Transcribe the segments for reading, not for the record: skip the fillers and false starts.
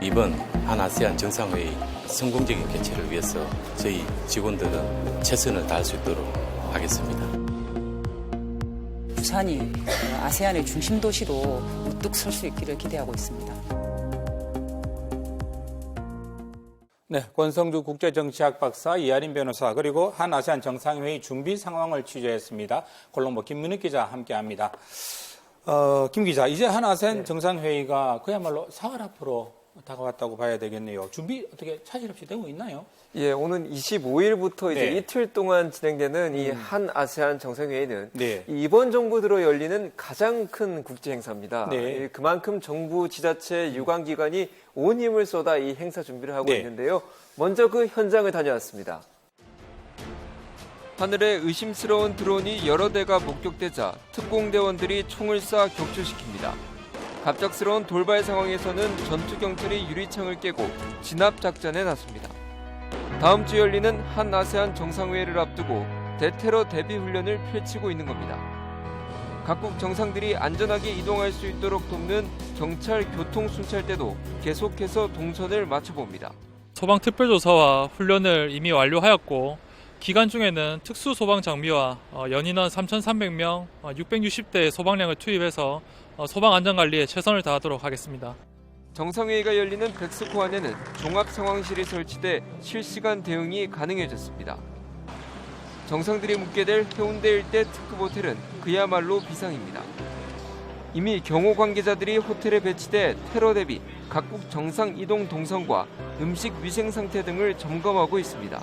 이번 한아세안 정상회의 성공적인 개최를 위해서 저희 직원들은 최선을 다할 수 있도록 하겠습니다. 부산이 아세안의 중심 도시로 우뚝 설 수 있기를 기대하고 있습니다. 네, 권성주 국제정치학 박사, 이하린 변호사, 그리고 한아세안 정상회의 준비 상황을 취재했습니다. 콜롬보 김민욱 기자 함께합니다. 김 기자, 이제 한아세안 정상회의가 그야말로 사흘 앞으로 다가왔다고 봐야 되겠네요. 준비 어떻게 차질 없이 되고 있나요? 예, 오는 25일부터 이제 이틀 동안 진행되는 이 한아세안 정상회의는 이번 정부 들어 열리는 가장 큰 국제 행사입니다. 그만큼 정부, 지자체, 유관기관이 온 힘을 쏟아 이 행사 준비를 하고 있는데요. 먼저 그 현장을 다녀왔습니다. 하늘에 의심스러운 드론이 여러 대가 목격되자 특공대원들이 총을 쏴 격추시킵니다. 갑작스러운 돌발 상황에서는 전투경찰이 유리창을 깨고 진압작전에 나섭니다. 다음 주 열리는 한아세안 정상회의를 앞두고 대테러 대비 훈련을 펼치고 있는 겁니다. 각국 정상들이 안전하게 이동할 수 있도록 돕는 경찰 교통순찰대도 계속해서 동선을 맞춰봅니다. 소방특별조사와 훈련을 이미 완료하였고 기간 중에는 특수소방 장비와 연인원 3,300명, 660대 소방량을 투입해서 소방 안전관리에 최선을 다하도록 하겠습니다. 정상회의가 열리는 백스코 안에는 종합상황실이 설치돼 실시간 대응이 가능해졌습니다. 정상들이 묵게 될 해운대 일대 특급 호텔은 그야말로 비상입니다. 이미 경호 관계자들이 호텔에 배치돼 테러 대비 각국 정상 이동 동선과 음식 위생 상태 등을 점검하고 있습니다.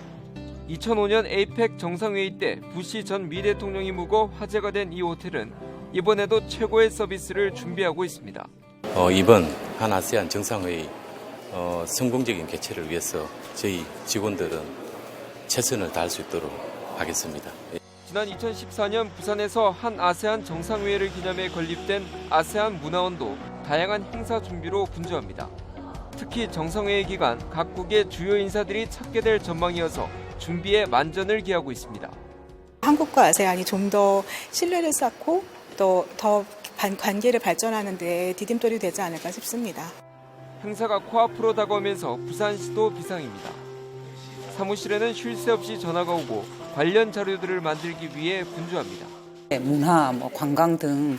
2005년 에이펙 정상회의 때 부시 전 미 대통령이 묵어 화제가 된 이 호텔은 이번에도 최고의 서비스를 준비하고 있습니다. 이번 한아세안 정상회의 성공적인 개최를 위해서 저희 직원들은 최선을 다할 수 있도록 하겠습니다. 지난 2014년 부산에서 한아세안 정상회의를 기념해 건립된 아세안 문화원도 다양한 행사 준비로 분주합니다. 특히 정상회의 기간 각국의 주요 인사들이 찾게 될 전망이어서 준비에 만전을 기하고 있습니다. 한국과 아세안이 좀 더 신뢰를 쌓고 또 더 관계를 발전하는 데 디딤돌이 되지 않을까 싶습니다. 행사가 코앞으로 다가오면서 부산시도 비상입니다. 사무실에는 쉴 새 없이 전화가 오고 관련 자료들을 만들기 위해 분주합니다. 문화, 관광 등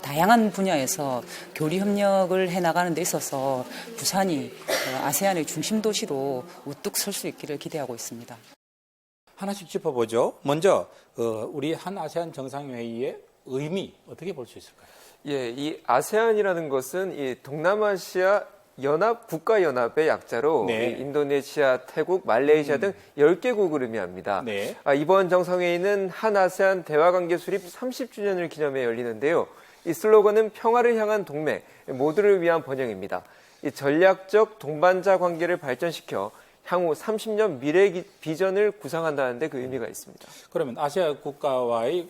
다양한 분야에서 교류 협력을 해나가는 데 있어서 부산이 아세안의 중심 도시로 우뚝 설 수 있기를 기대하고 있습니다. 하나씩 짚어보죠. 먼저 우리 한아세안 정상회의의 의미 어떻게 볼 수 있을까요? 예, 이 아세안이라는 것은 이 동남아시아 연합 국가연합의 약자로 인도네시아, 태국, 말레이시아 등 10개국을 의미합니다. 이번 정상회의는 한아세안 대화관계 수립 30주년을 기념해 열리는데요. 이 슬로건은 평화를 향한 동맹, 모두를 위한 번영입니다. 이 전략적 동반자 관계를 발전시켜 향후 30년 미래 비전을 구상한다는 데 그 의미가 있습니다. 그러면 아시아 국가와의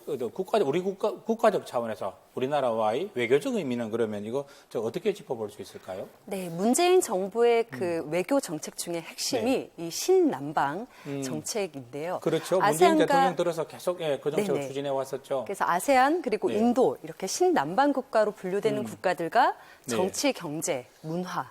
국가적 차원에서 우리나라와의 외교적 의미는 그러면 이거 어떻게 짚어볼 수 있을까요? 네, 문재인 정부의 그 외교 정책 중에 핵심이 이 신남방 정책인데요. 그렇죠. 문재인 대통령 들어서 계속 그 정책을 추진해 왔었죠. 그래서 아세안 그리고 인도 이렇게 신남방 국가로 분류되는 국가들과 정치, 경제, 문화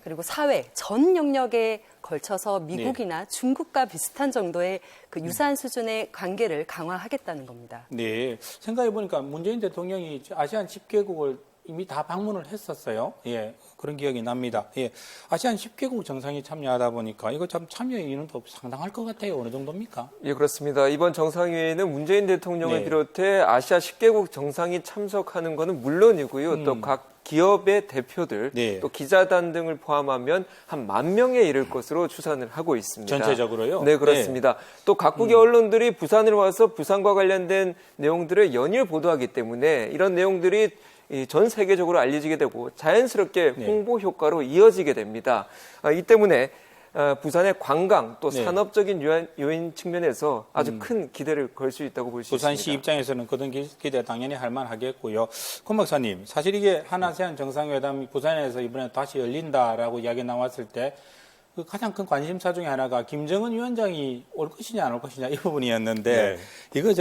그리고 사회 전 영역에 걸쳐서 미국이나 중국과 비슷한 정도의 그 유사한 수준의 관계를 강화하겠다는 겁니다. 네, 생각해 보니까 문재인 대통령이 아세안 10개국을 이미 다 방문을 했었어요. 예, 그런 기억이 납니다. 예, 아세안 10개국 정상이 참여하다 보니까 이거 참 참여 인원도 상당할 것 같아요. 어느 정도입니까? 예, 그렇습니다. 이번 정상회의는 문재인 대통령을 비롯해 아시아 10개국 정상이 참석하는 것은 물론이고요. 또 각 기업의 대표들, 또 기자단 등을 포함하면 한 10,000명에 이를 것으로 추산을 하고 있습니다. 전체적으로요? 네, 그렇습니다. 또 각국의 언론들이 부산을 와서 부산과 관련된 내용들을 연일 보도하기 때문에 이런 내용들이 전 세계적으로 알려지게 되고 자연스럽게 홍보 효과로 이어지게 됩니다. 이 때문에 부산의 관광 또 산업적인 요인 측면에서 아주 큰 기대를 걸 수 있다고 볼 수 있습니다. 부산시 입장에서는 그런 기대 당연히 할 만하겠고요. 권 박사님, 사실 이게 한아세안 정상회담이 부산에서 이번에 다시 열린다라고 이야기 나왔을 때 그 가장 큰 관심사 중에 하나가 김정은 위원장이 올 것이냐 안 올 것이냐 이 부분이었는데 이거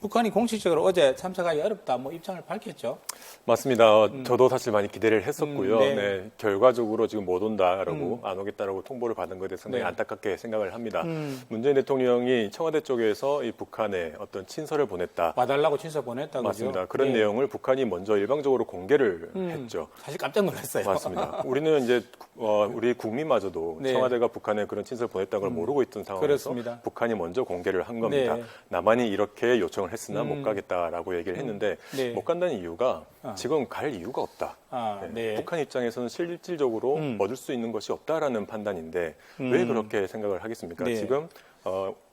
북한이 공식적으로 어제 참석하기 어렵다 뭐 입장을 밝혔죠. 맞습니다. 저도 사실 많이 기대를 했었고요. 네. 네, 결과적으로 지금 못 온다라고 안 오겠다라고 통보를 받은 것에 대해서 상당히 네. 안타깝게 생각을 합니다. 문재인 대통령이 청와대 쪽에서 이 북한에 어떤 친서를 보냈다. 와달라고 친서 보냈다고 맞습니다. 그런 내용을 북한이 먼저 일방적으로 공개를 했죠. 사실 깜짝 놀랐어요. 맞습니다. 우리는 이제 우리 국민마저도 네. 청와대가 북한에 그런 친서를 보냈다는 걸 모르고 있던 상황에서 그렇습니다. 북한이 먼저 공개를 한 겁니다. 네. 남한이 이렇게 요청을 했으나 못 가겠다라고 얘기를 했는데 네. 못 간다는 이유가 지금 갈 이유가 없다. 네. 북한 입장에서는 실질적으로 얻을 수 있는 것이 없다라는 판단인데 왜 그렇게 생각을 하겠습니까? 네. 지금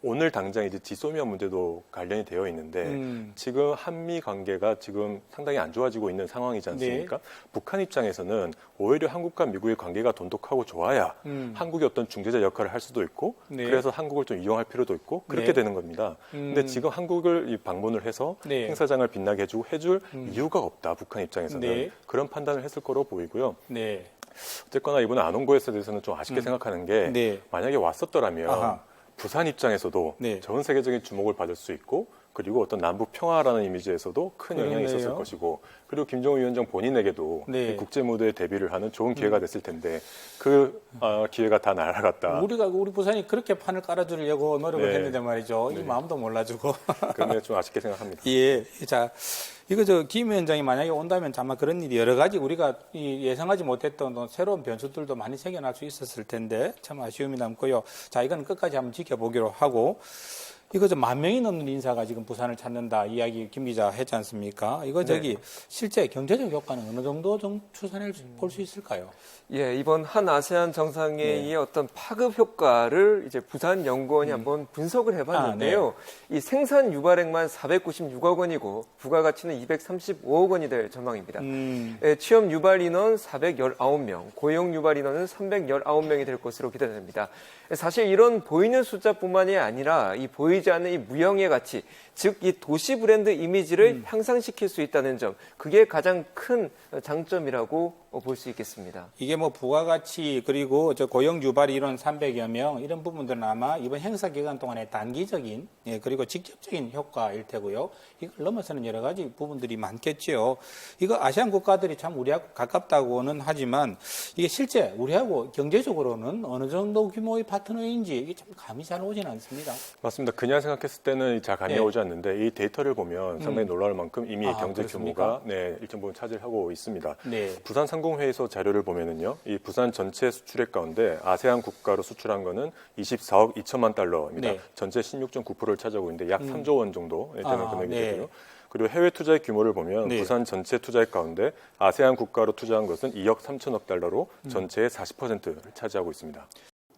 오늘 당장 이제 지소미아 문제도 관련이 되어 있는데 지금 한미 관계가 지금 상당히 안 좋아지고 있는 상황이지 않습니까? 네. 북한 입장에서는 오히려 한국과 미국의 관계가 돈독하고 좋아야 한국이 어떤 중재자 역할을 할 수도 있고 네. 그래서 한국을 좀 이용할 필요도 있고 그렇게 네. 되는 겁니다. 근데 지금 한국을 방문을 해서 네. 행사장을 빛나게 해줄 이유가 없다. 북한 입장에서는 네. 그런 판단을 했을 거로 보이고요. 네. 어쨌거나 이번에 안 온 거에 대해서는 좀 아쉽게 생각하는 게 네. 만약에 왔었더라면 아하. 부산 입장에서도 네. 전 세계적인 주목을 받을 수 있고 그리고 어떤 남북 평화라는 이미지에서도 큰 영향이 있었을 그러네요. 것이고 그리고 김정은 위원장 본인에게도 네. 이 국제 무대에 데뷔를 하는 좋은 기회가 됐을 텐데 그 기회가 다 날아갔다. 우리 부산이 그렇게 판을 깔아주려고 노력을 네. 했는데 말이죠. 이 마음도 몰라주고. 그런데 좀 아쉽게 생각합니다. 예. 자, 이거 김 위원장이 만약에 온다면 아마 그런 일이 여러 가지 우리가 예상하지 못했던 새로운 변수들도 많이 생겨날 수 있었을 텐데 참 아쉬움이 남고요. 자, 이건 끝까지 한번 지켜보기로 하고 이거 10,000명이 넘는 인사가 지금 부산을 찾는다 이야기 김 기자 했지 않습니까? 이거 실제 경제적 효과는 어느 정도 좀 추산해 볼 수 있을까요? 예, 이번 한 아세안 정상회의의 어떤 파급 효과를 이제 부산연구원이 한번 분석을 해봤는데요. 이 생산 유발액만 496억 원이고 부가가치는 235억 원이 될 전망입니다. 예, 취업 유발 인원 419명, 고용 유발 인원은 319명이 될 것으로 기대됩니다. 사실 이런 보이는 숫자뿐만이 아니라 이 보이지 않는 이 무형의 가치, 즉 이 도시 브랜드 이미지를 향상시킬 수 있다는 점, 그게 가장 큰 장점이라고 볼 수 있겠습니다. 이게 뭐 부가가치 그리고 고용 유발 이론 300여 명 이런 부분들은 아마 이번 행사 기간 동안에 단기적인 그리고 직접적인 효과일 테고요. 이걸 넘어서는 여러 가지 부분들이 많겠지요. 이거 아시안 국가들이 참 우리하고 가깝다고는 하지만 이게 실제 우리하고 경제적으로는 어느 정도 규모의 파트너인지 이게 참 감이 잘 오지는 않습니다. 맞습니다. 그냥 생각했을 때는 잘 감이 네. 오지 않는데 이 데이터를 보면 상당히 놀라울 만큼 이미 경제 그렇습니까? 규모가 일정 부분 차지하고 있습니다. 네. 부산 상공회의소 자료를 보면은요, 이 부산 전체 수출액 가운데 아세안 국가로 수출한 거는 24억 2천만 달러입니다. 네. 전체 16.9%를 차지하고 있는데 약 3조 원 정도 되는 금액이 네. 되고요. 그리고 해외 투자의 규모를 보면 네. 부산 전체 투자액 가운데 아세안 국가로 투자한 것은 2억 3천억 달러로 전체의 40%를 차지하고 있습니다.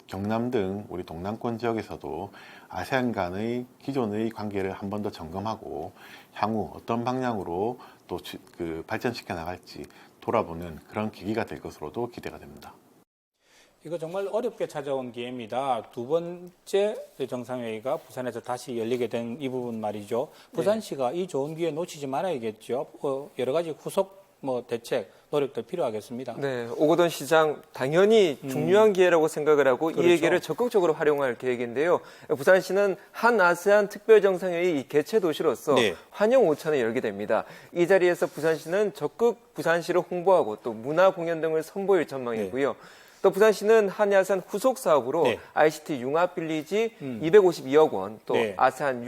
경남 등 우리 동남권 지역에서도 아세안 간의 기존의 관계를 한 번 더 점검하고 향후 어떤 방향으로 또 발전시켜 나갈지 돌아보는 그런 계기가 될 것으로도 기대가 됩니다. 이거 정말 어렵게 찾아온 기회입니다. 두 번째 정상회의가 부산에서 다시 열리게 된 이 부분 말이죠. 부산시가 이 좋은 기회 놓치지 말아야겠죠. 여러 가지 후속 대책, 노력도 필요하겠습니다. 네, 오거돈 시장 당연히 중요한 기회라고 생각을 하고 그렇죠. 이 얘기를 적극적으로 활용할 계획인데요. 부산시는 한 아세안 특별정상회의 개최 도시로서 네. 환영 오찬을 열게 됩니다. 이 자리에서 부산시는 적극 부산시를 홍보하고 또 문화 공연 등을 선보일 전망이고요. 또 부산시는 한아세안 후속 사업으로 네. ICT 융합 빌리지 252억 원, 또 네. 아세안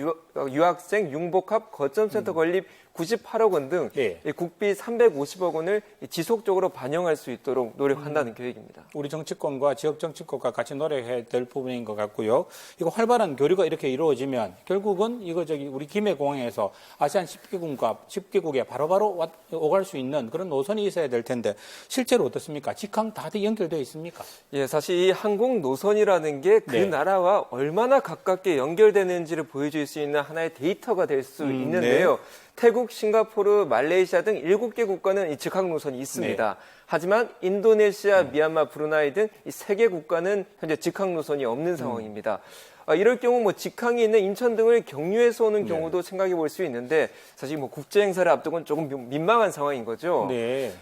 유학생 융복합 거점센터 건립 98억 원 등 네. 국비 350억 원을 지속적으로 반영할 수 있도록 노력한다는 계획입니다. 우리 정치권과 지역 정치권과 같이 노력해야 될 부분인 것 같고요. 이거 활발한 교류가 이렇게 이루어지면 결국은 이거 우리 김해공항에서 아세안 10개국에 바로바로 오갈 수 있는 그런 노선이 있어야 될 텐데 실제로 어떻습니까? 직항 다 연결되어 있습니까? 예, 사실 이 항공 노선이라는 게 그 네. 나라와 얼마나 가깝게 연결되는지를 보여줄 수 있는 하나의 데이터가 될 수 있는데요. 태국, 싱가포르, 말레이시아 등 7개 국가는 이 직항 노선이 있습니다. 하지만 인도네시아, 미얀마, 브루나이 등 이 3개 국가는 현재 직항 노선이 없는 상황입니다. 이럴 경우 직항이 있는 인천 등을 경유해서 오는 경우도 생각해 볼 수 있는데 사실 국제 행사를 앞두고는 조금 민망한 상황인 거죠. 네.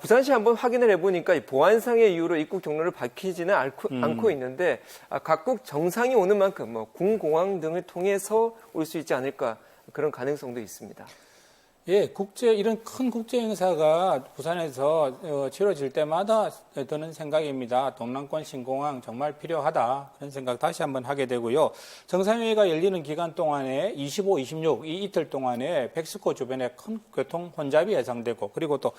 부산시 한번 확인을 해보니까 보안상의 이유로 입국 경로를 밝히지는 않고 있는데 각국 정상이 오는 만큼 군공항 등을 통해서 올 수 있지 않을까 그런 가능성도 있습니다. 예, 이런 큰 국제 행사가 부산에서 치러질 때마다 드는 생각입니다. 동남권 신공항 정말 필요하다. 그런 생각 다시 한번 하게 되고요. 정상회의가 열리는 기간 동안에 25, 26, 이 이틀 동안에 백스코 주변에 큰 교통 혼잡이 예상되고, 그리고 또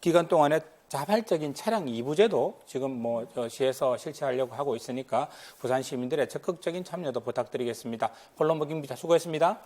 기간 동안에 자발적인 차량 2부제도 지금 시에서 실시하려고 하고 있으니까 부산 시민들의 적극적인 참여도 부탁드리겠습니다. 콜롬보 김 기자 수고했습니다.